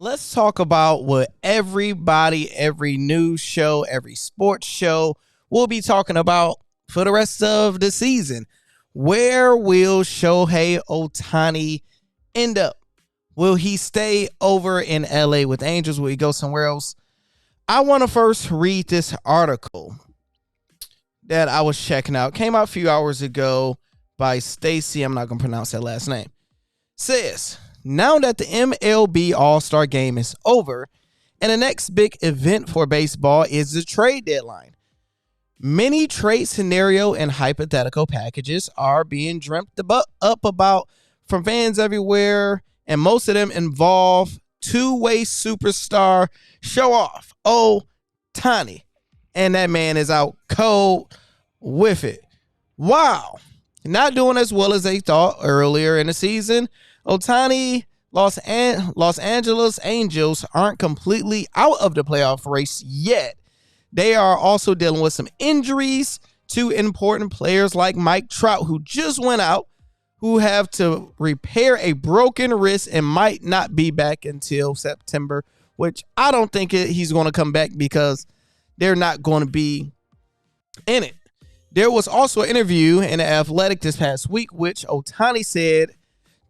Let's talk about what everybody, every news show, every sports show will be talking about for the rest of the season. Where will Shohei Ohtani end up? Will he stay over in LA with Angels? Will he go somewhere else? I want to first read this article that I was checking out. Came out a few hours ago by Stacy. I'm not going to pronounce that last name. Says, now that the MLB All-Star Game is over and the next big event for baseball is the trade deadline, many trade scenario and hypothetical packages are being dreamt up about from fans everywhere, and most of them involve two-way superstar Shohei Ohtani, and that man is out cold with it. Wow. Not doing as well as they thought earlier in the season. Ohtani, Los Angeles Angels aren't completely out of the playoff race yet. They are also dealing with some injuries to important players like Mike Trout, who just went out, who have to repair a broken wrist and might not be back until September, which I don't think he's going to come back because they're not going to be in it. There was also an interview in the Athletic this past week, which Ohtani said,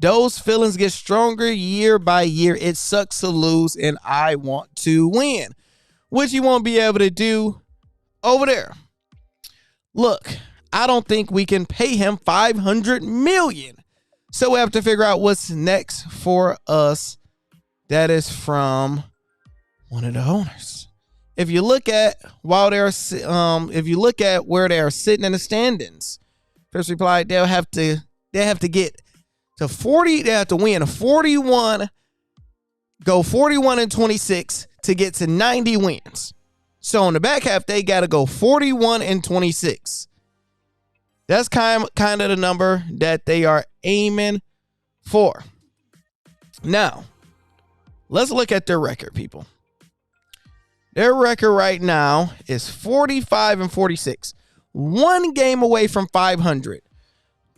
those feelings get stronger year by year. It sucks to lose, and I want to win, which he won't be able to do over there. Look, I don't think we can pay him $500 million. So we have to figure out what's next for us. That is from one of the owners. If you look at where they are sitting in the standings, first reply, they have to get to 40. They have to win 41, go 41-26 to get to 90 wins. So in the back half, they got to go 41-26. That's kind of the number that they are aiming for. Now, let's look at their record, people. Their record right now is 45-46. One game away from 500.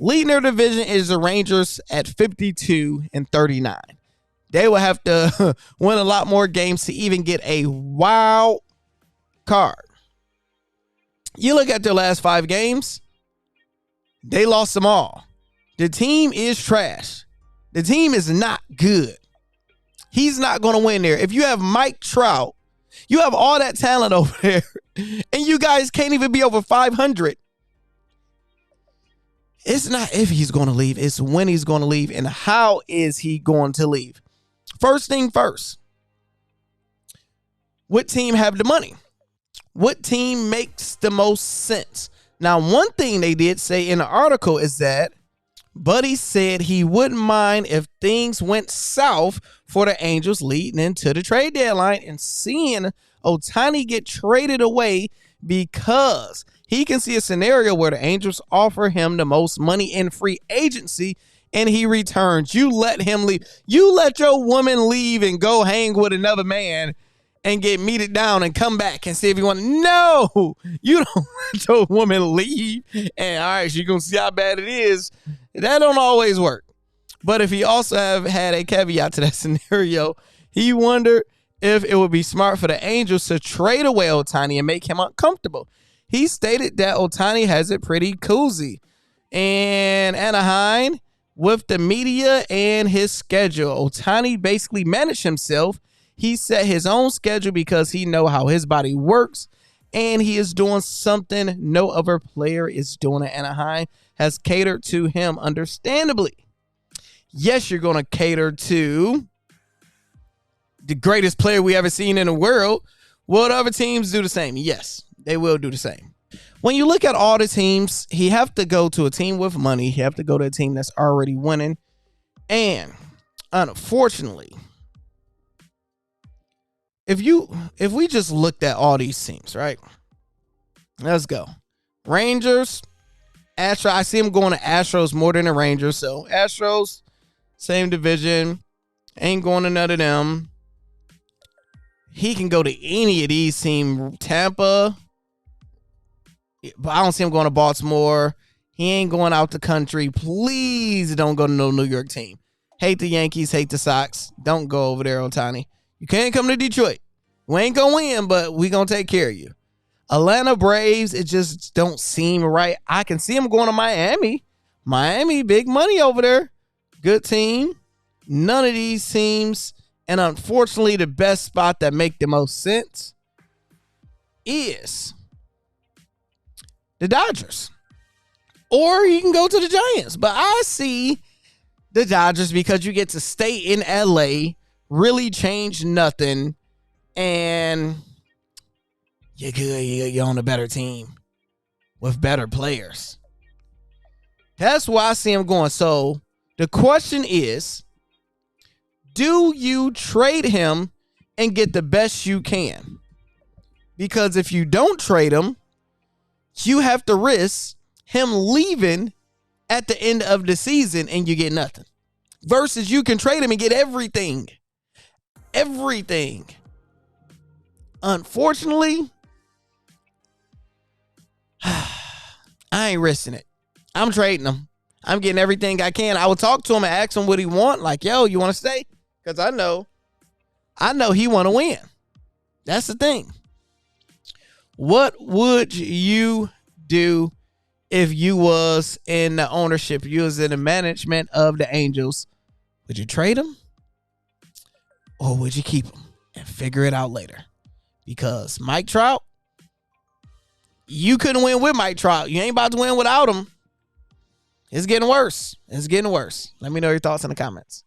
Leading their division is the Rangers at 52-39. They will have to win a lot more games to even get a wild card. You look at their last 5 games, they lost them all. The team is trash. The team is not good. He's not going to win there. If you have Mike Trout, you have all that talent over there, and you guys can't even be over 500. It's not if he's going to leave, it's when he's going to leave and how is he going to leave. First thing first, what team have the money? What team makes the most sense? Now, one thing they did say in the article is that Buddy said he wouldn't mind if things went south for the Angels leading into the trade deadline and seeing Ohtani get traded away because he can see a scenario where the Angels offer him the most money in free agency and he returns. You let him leave. You let your woman leave and go hang with another man and get meted down and come back and see if you want to. No, you don't let your woman leave. And all right, you're going to see how bad it is. That don't always work. But if he also have had a caveat to that scenario, he wondered if it would be smart for the Angels to trade away Ohtani and make him uncomfortable. He stated that Ohtani has it pretty cozy in Anaheim with the media and his schedule. Ohtani basically managed himself. He set his own schedule because he know how his body works, and he is doing something no other player is doing at Anaheim, has catered to him understandably. Yes, you're going to cater to the greatest player we ever seen in the world. Will other teams do the same? Yes, they will do the same. When you look at all the teams, he have to go to a team with money. He have to go to a team that's already winning. And unfortunately, if we just looked at all these teams, right? Let's go. Rangers, Astros. I see him going to Astros more than the Rangers. So Astros, same division. Ain't going to none of them. He can go to any of these teams. Tampa. But I don't see him going to Baltimore. He ain't going out the country. Please don't go to no New York team. Hate the Yankees. Hate the Sox. Don't go over there, Ohtani. You can't come to Detroit. We ain't going to win, but we going to take care of you. Atlanta Braves, it just don't seem right. I can see them going to Miami. Miami, big money over there. Good team. None of these teams, and unfortunately the best spot that make the most sense is the Dodgers. Or you can go to the Giants. But I see the Dodgers because you get to stay in LA, really change nothing, and you're good. You're on a better team with better players. That's why I see him going. So the question is, do you trade him and get the best you can? Because if you don't trade him, you have to risk him leaving at the end of the season and you get nothing. Versus you can trade him and get everything. Everything. Unfortunately, I ain't risking it. I'm trading him. I'm getting everything I can. I would talk to him and ask him what he want. Like, yo, you want to stay? Because I know he want to win. That's the thing. What would you do if you was in the ownership, you was in the management of the Angels? Would you trade him? Or would you keep him and figure it out later? Because Mike Trout, you couldn't win with Mike Trout. You ain't about to win without him. It's getting worse. It's getting worse. Let me know your thoughts in the comments.